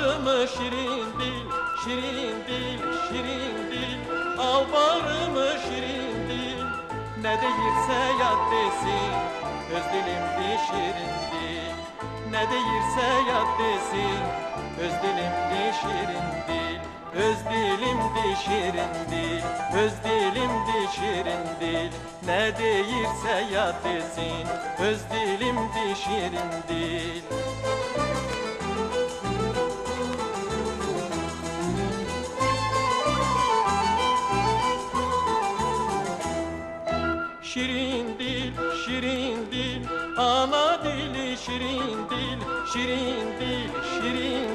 bağrımı şirin dil, şirin dil, şirin dil. Al bağrımı şirin dil. Ne deyirse yad desin, öz dilimdi şirin dil. Ne deyirse yad desin, öz dilimdi şirin dil. Öz dilimdi şirin dil, öz dilimdi şirin dil. Ne deyirse yad desin, öz dilimdi şirin dil. Şirin dil, şirin dil, ana dili şirin dil, şirin dil, şirin